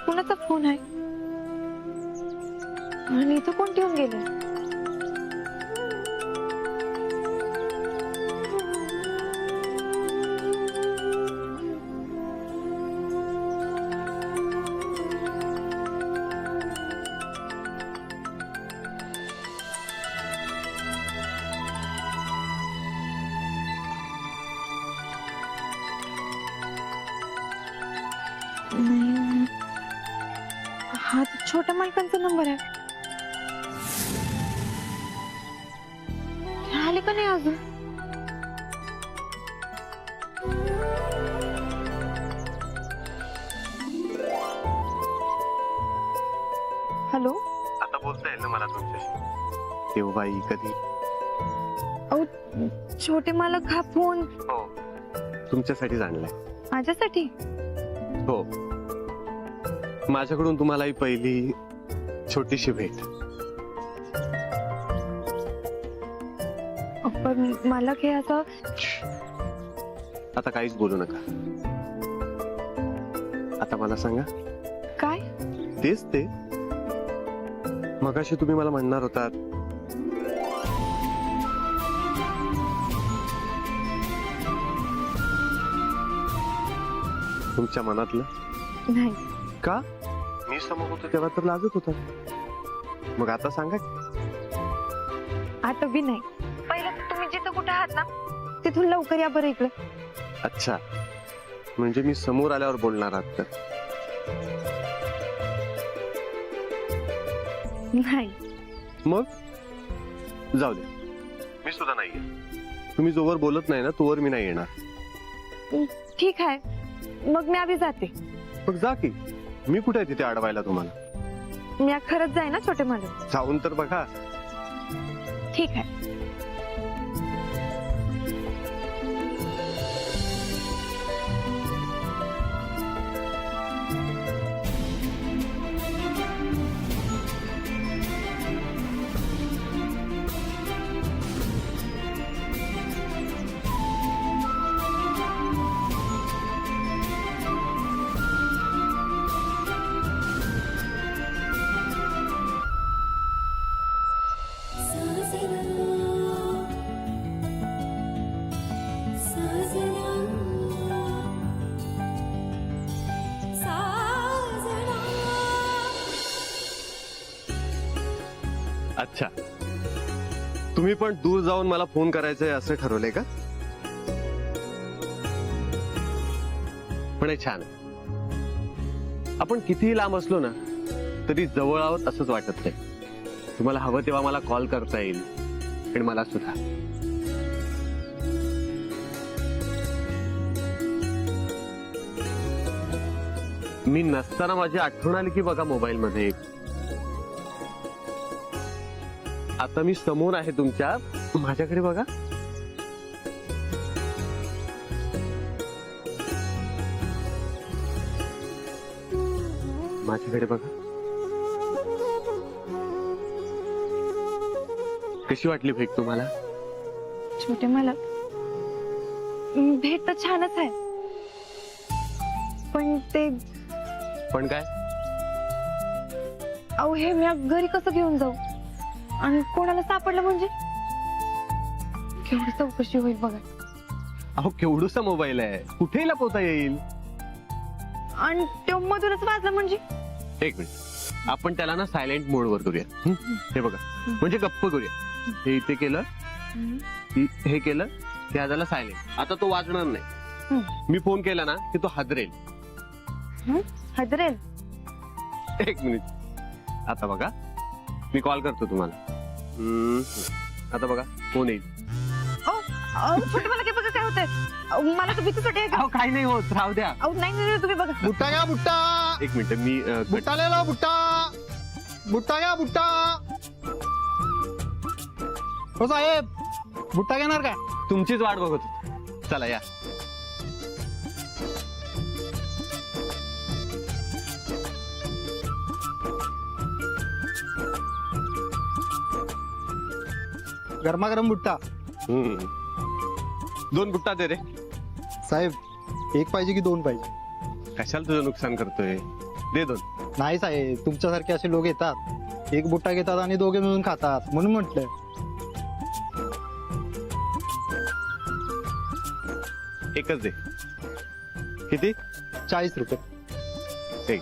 कुणाचा फोन आहे आणि इथं कोण ठेवून गेले? नाही, हा छोट्या मालकांचा नंबर आहे. आले का नाही अजून? हॅलो, आता बोलता येईल ना मला तुमच्याशी? तेव्हाही कधी? अहो छोटे मालक हा फोन हो, तुमच्यासाठीच आणलाय. माझ्यासाठी? हो, माझ्याकडून तुम्हाला ही पहिली छोटीशी भेट. पण मालक हे असं आता काहीच बोलू नका. आता मला सांगा. काय? तेच ते मगाशी तुम्ही मला म्हणणार होतात तुमच्या मनातलं. नाही. का? मी समोर होतो तेव्हा तर लाजत होता. मग आता सांगा. आता बी नाही. पहिलं तुम्ही जिथं कुठे आहात ना तिथून लवकर या बरं इकडे. अच्छा, म्हणजे मी समोर आल्यावर बोलणार आहात तर? नाही. मग जाऊ दे, मी सुद्धा नाहीये. तुम्ही जोवर बोलत नाही ना तोवर मी नाही येणार. ठीक आहे, मग मी आधी जाते. मग जा की. मी कुठे आहे तिथे अडवायला तुम्हाला? मी खरंच जाईन ना छोटे मालक. जाऊन तर बघा. ठीक आहे. अच्छा, तुम्ही पण दूर जाऊन मला फोन करायचंय असं ठरवलंय का? पण हे छान आहे. आपण कितीही लांब असलो ना तरी जवळ आहोत असंच वाटत नाही. तुम्हाला हवं तेव्हा मला कॉल करता येईल आणि मला सुद्धा. मी नसताना माझी आठवण आली की बघा मोबाईल मध्ये. आता मी समोर आहे तुमच्या, माझ्याकडे बघा. माझ्याकडे बघा. कशी वाटली भेट तुम्हाला? छोटे मालक, भेट तर छानच आहे, पण ते पण काय? अहो हे मी घरी कसं घेऊन जाऊ आणि कोणाला सापडलं म्हणजे केवढी चौकशी होईल बघा. अहो केवढूसा मोबाईल आहे, कुठेही लपवता येईल. आणि ते मधूनच वाजलं म्हणजे? एक मिनिट, आपण त्याला ना सायलेंट मोड वर करूया. हे बघा, म्हणजे गप्प करूया. हे इथे केलं, हे केलं, ते झालं सायलेंट. आता तो वाजणार नाही. मी फोन केला ना की तो हादरेल. हदरेल? एक मिनिट, आता बघा मी कॉल करतो तुम्हाला. आता बघा फोन येईल. छोटे मला काय बघा काय होतंय. मला तर भीतीच वाटते. अहो काही नाही होत, राहू द्या. नाही नाही तुम्ही बघा. बुट्टा घ्या बुट्टा. एक मिनिट, मी बुट्टा लिहिला बुट्टा. बुट्टा घ्या बुट्टा. हो साहेब, बुट्टा घेणार का? तुमचीच वाट बघत होतो. चला या. गरमागरम बुट्टा. 2 बुट्टा दे रे. साहेब, एक पाहिजे की 2 पाहिजे? कशाला तुझं नुकसान करतोय? दे 2. नाही साहेब, तुमच्यासारखे असे लोक येतात, एक बुट्टा घेतात आणि दोघे मिळून खातात, म्हणून म्हटलं. एकच दे. किती? 40 रुपये. एक.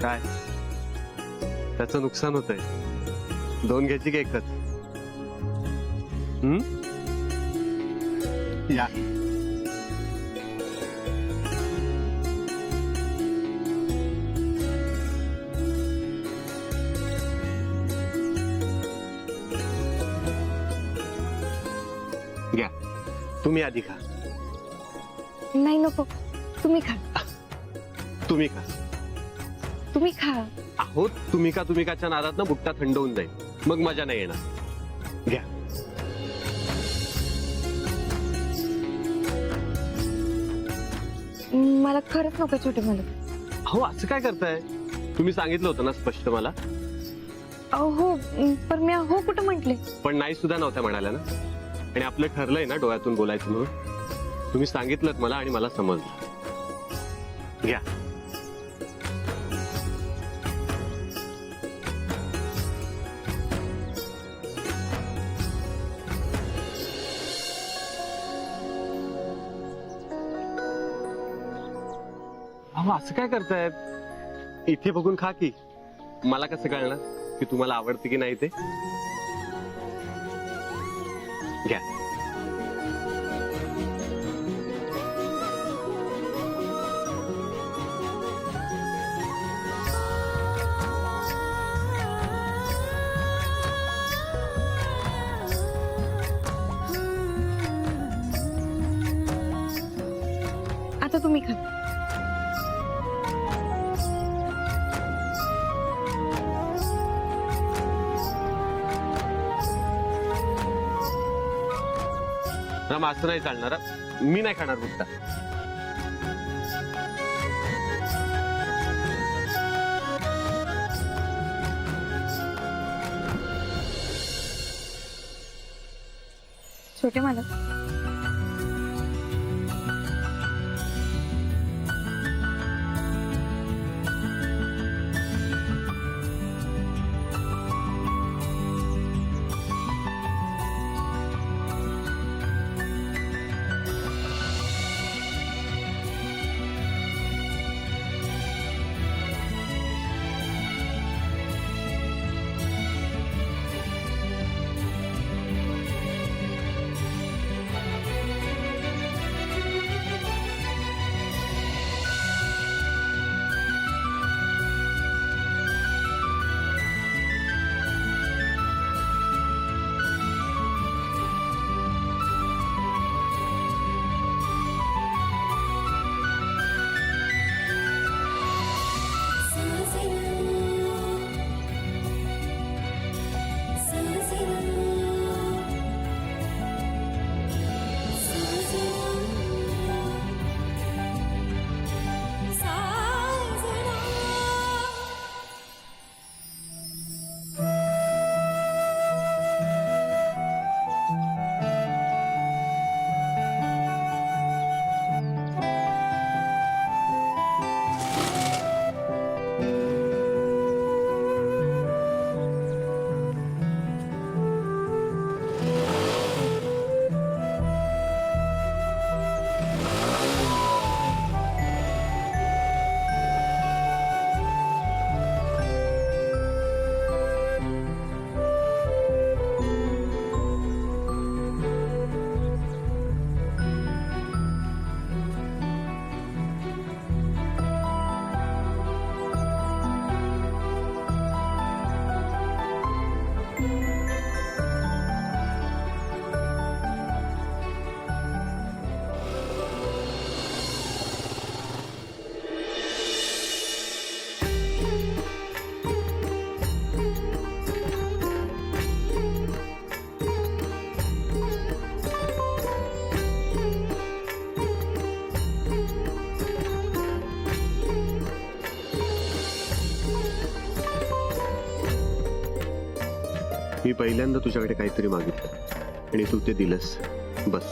काय त्याचं नुकसान होतंय? 2 घ्यायची की एकच? या. घ्या, तुम्ही आधी खा. नाही नको, तुम्ही खा. तुम्ही खा. तुम्ही खा. अहो, तुम्ही काच्या नादात ना बुट्टा थंड होऊन जाईल, मग मजा नाही येणार. घ्या. मला खरंच नको छोटे मालक. अहो, असं काय करताय? तुम्ही सांगितलं होतं ना स्पष्ट मला. हो, पण मी हो कुठं म्हंटले. पण नाही सुद्धा नव्हत्या म्हणाल्या ना. आणि आपलं ठरलंय ना डोळ्यातून बोलायचं म्हणून. तुम्ही सांगितलं मला आणि मला समजलं. घ्या. अहो, असं काय करताय? इथे बघून खा की. मला कसं कळणार की तुम्हाला आवडते की नाही ते? घ्या. आता तुम्ही खा. राम, असं नाही चालणार. मी नाही खाणार बुट्टा. छोटे मालक, मी पहिल्यांदा तुझ्याकडे काहीतरी मागितलं आणि तू ते दिलंस. बस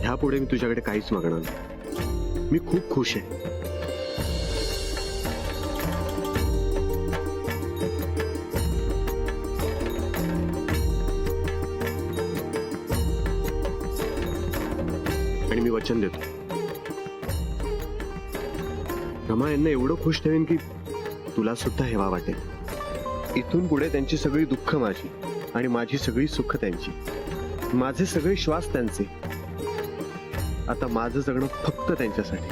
ह्यापुढे मी तुझ्याकडे काहीच मागणार नाही. मी खूप खुश आहे. आणि मी वचन देतो, रमा यांना एवढं खुश ठेवेन की तुला सुद्धा हेवा वाटेल. इथून पुढे त्यांची सगळी दुःख माझी आणि माझी सगळी सुख त्यांची, माझे सगळे श्वास त्यांचे. आता माझं जगणं फक्त त्यांच्यासाठी.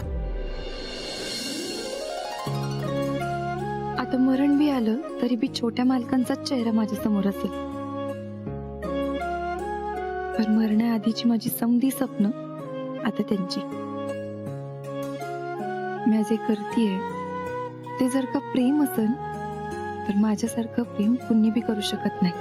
आता मरण बी आलं तरी बी छोट्या मालकांचाच चेहरा माझ्या समोर असेल. पण मरण्याआधीची माझी समधी स्वप्न आता त्यांची. मी जे करतीये ते जर का प्रेम असेल तर माझ्यासारखं प्रेम कुणी बी करू शकत नाही.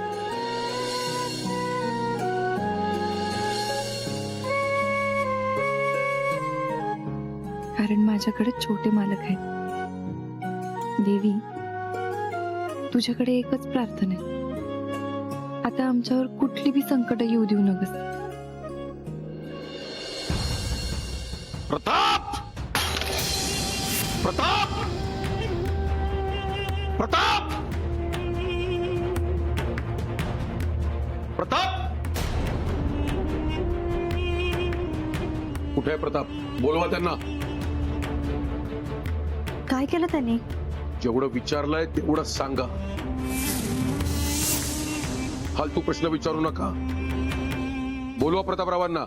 कारण माझ्याकडे छोटे मालक आहेत. देवी, तुझ्याकडे एकच प्रार्थना आहे, आता आमच्यावर कुठली बी संकट येऊ देऊ नकोस. प्रताप, प्रताप, प्रताप, प्रताप. कुठे आहे प्रताप? बोलवा त्यांना. काय केलं त्याने? जेवढं विचारलंय तेवढं सांगा. फालतू प्रश्न विचारू नका. बोलवा प्रतापरावांना.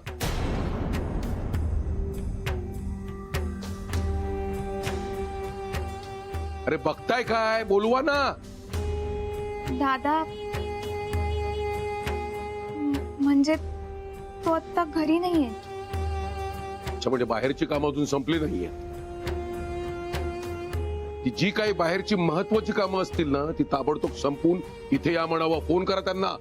अरे बघताय काय? बोलवा ना. दादा, म्हणजे तो आता घरी नाहीये. अच्छा, म्हणजे बाहेरची कामं अजून संपली नाहीये. ती जी काही बाहेरची महत्वाची कामं असतील ना ती ताबडतोब संपून इथे या म्हणावं. फोन करा त्यांना.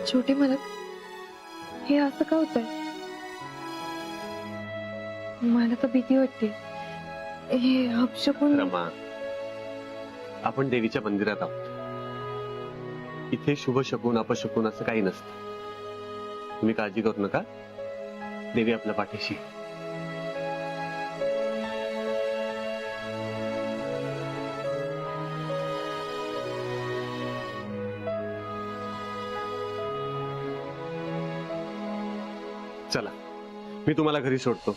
छोटे मालक, हे असं का होतंय? मला तर भीती वाटते. हे अपशकुन. रमा, आपण देवीच्या मंदिरात आहोत. इथे शुभ शकून अपशकुन असं काही नसतं. तुम्ही काळजी करू नका. देवी आपल्या पाठीशी. चला, मी तुम्हाला घरी सोडतो.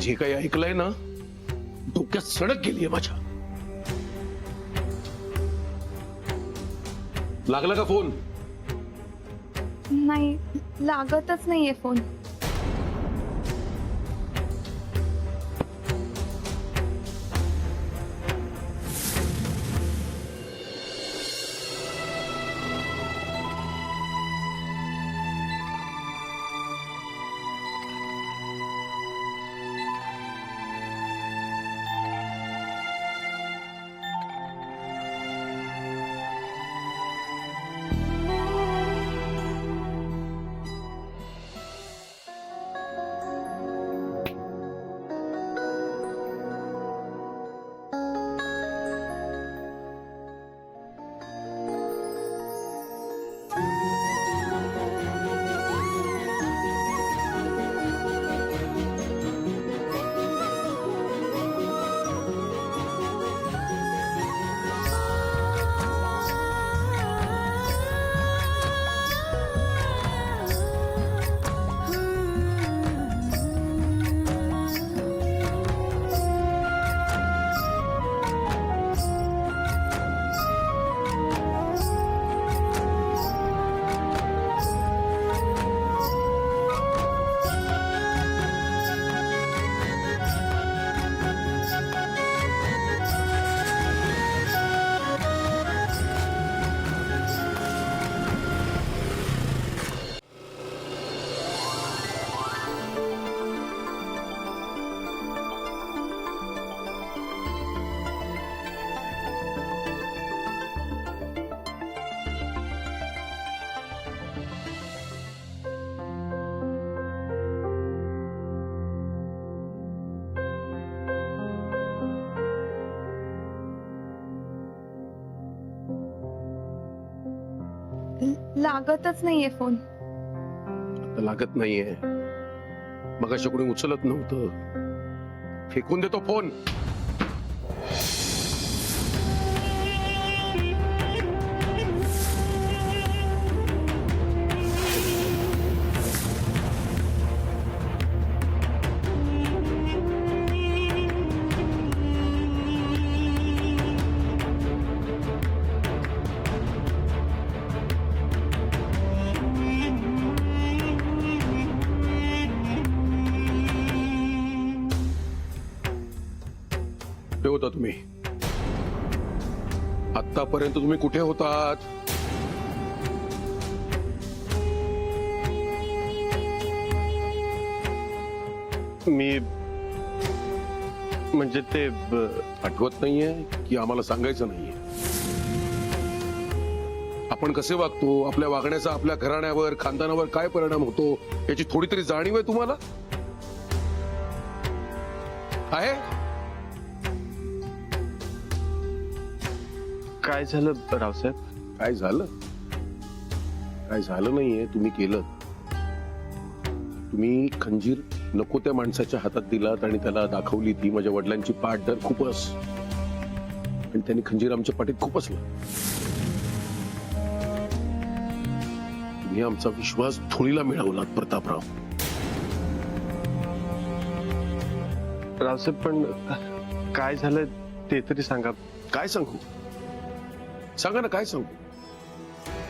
जे काही ऐकलंय ना डोक्यात सडक गेलीये माझ्या. लागला का फोन? नाही, लागतच नाहीये फोन. लागतच नाहीये फोन. आता लागत नाहीये. मग अशा कोणी उचलत नव्हतं. फेकून देतो फोन. कुठे होता तुम्ही? आतापर्यंत तुम्ही कुठे होतात? मी म्हणजे ते आठवत नाहीये की आम्हाला सांगायचं नाहीये? आपण कसे वागतो, आपल्या वागण्याचा आपल्या घराण्यावर, खानदानावर काय परिणाम होतो याची थोडी तरी जाणीव आहे तुम्हाला? आहे? काय झालं रावसाहेब? काय झालं? काय झालं नाहीये. तुम्ही केलं. तुम्ही खंजीर नको त्या माणसाच्या हातात दिलात आणि त्याला दाखवली ती माझ्या वडिलांची पाठ धर खूपच, आणि त्यांनी खंजीर आमच्या पाठीत खूपच तुम्ही आमचा विश्वास धुळीला मिळवलात प्रतापराव. रावसाहेब पण काय झालं ते तरी सांगा. काय सांगू? सांगा ना, काय सांगू?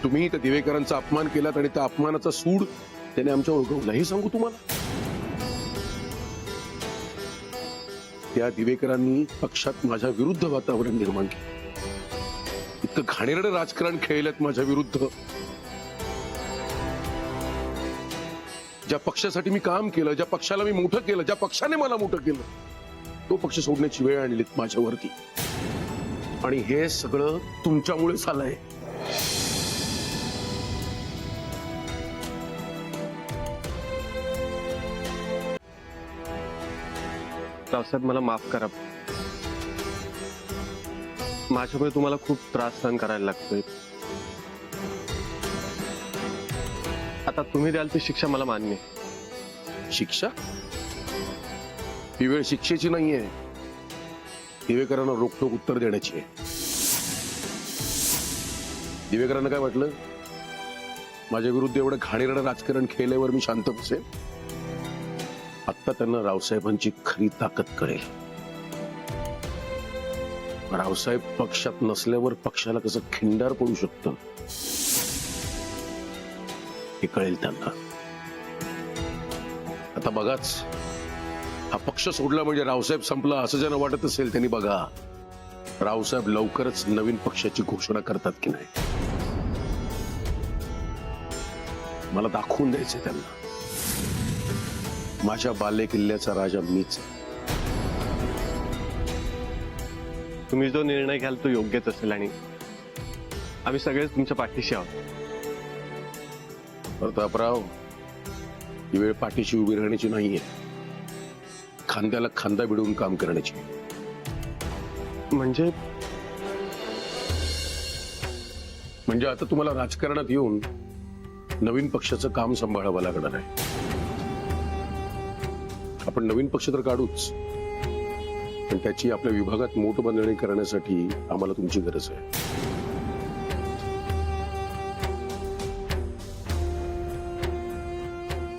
तुम्ही त्या दिवेकरांचा अपमान केलात आणि त्या अपमानाचा सूड त्याने आमच्यावर उगवला, हे सांगू तुम्हाला? त्या दिवेकरांनी पक्षात माझ्या विरुद्ध वातावरण निर्माण केलं. इतकं घाणेरडं राजकारण खेळल्यात माझ्या विरुद्ध. ज्या पक्षासाठी मी काम केलं, ज्या पक्षाला मी मोठं केलं, ज्या पक्षाने मला मोठं केलं, तो पक्ष सोडण्याची वेळ आणलीत माझ्यावरती. आणि हे सगळं तुमच्यामुळे झालंय. रावसाहेब मला माफ करा. माझ्यामुळे तुम्हाला खूप त्रास सहन करायला लागतोय. आता तुम्ही द्याल ती शिक्षा मला मान्य आहे. शिक्षा? ही वेळ शिक्षेची नाहीये, दिवेकरांना रोखठोक उत्तर देण्याची आहे. दिवेकरांना काय वाटलं, माझ्या विरुद्ध एवढं घाणेरडं राजकारण खेळल्यावर मी शांत बसेल? आता त्यांना रावसाहेबांची खरी ताकद कळेल. रावसाहेब पक्षात नसल्यावर पक्षाला कसं खिंडार पडू शकतं हे कळेल त्यांना. आता बघाच, हा पक्ष सोडला म्हणजे रावसाहेब संपला असं ज्यांना वाटत असेल त्यांनी बघा, रावसाहेब लवकरच नवीन पक्षाची घोषणा करतात की नाही. मला दाखवून द्यायचंय त्यांना, माझ्या बाले किल्ल्याचा राजा मीच. तुम्ही जो निर्णय घ्याल तो योग्यच असेल आणि आम्ही सगळेच तुमच्या पाठीशी आहोत. प्रतापराव, ही वेळ पाठीशी उभी राहण्याची नाहीये, खांद्याला खांदा भिडवून काम करण्याची. म्हणजे आता तुम्हाला राजकारणात येऊन नवीन पक्षाचं काम सांभाळावं लागणार आहे. आपण नवीन पक्ष तर काढूच, पण त्याची आपल्या विभागात मोठबंधणी करण्यासाठी आम्हाला तुमची गरज आहे.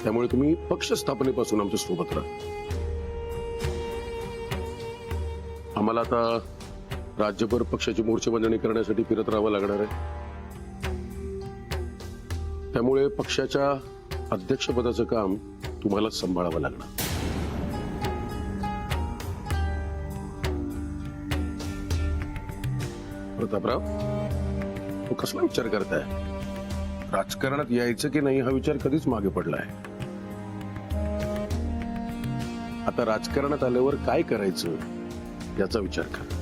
त्यामुळे तुम्ही पक्ष स्थापनेपासून आमच्या सोबत राहा. आम्हाला आता राज्यभर पक्षाची मोर्चेबंधणी करण्यासाठी फिरत राहावं लागणार आहे. त्यामुळे पक्षाच्या अध्यक्षपदाचं काम तुम्हालाच सांभाळावं लागणार. प्रतापराव, तो कसला विचार करताय? राजकारणात यायचं की नाही हा विचार कधीच मागे पडलाय. आता राजकारणात आल्यावर काय करायचं याचा विचार करा.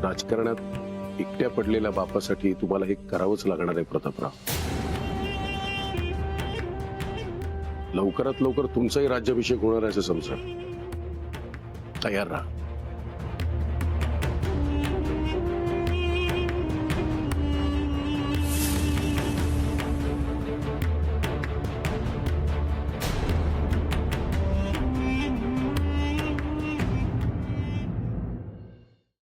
राजकारणात एकट्या पडलेल्या बापासाठी तुम्हाला हे करावंच लागणार आहे प्रतापराव. लवकरात लवकर तुमचाही राज्याभिषेक होणार आहे असं समजा. तयार राहा.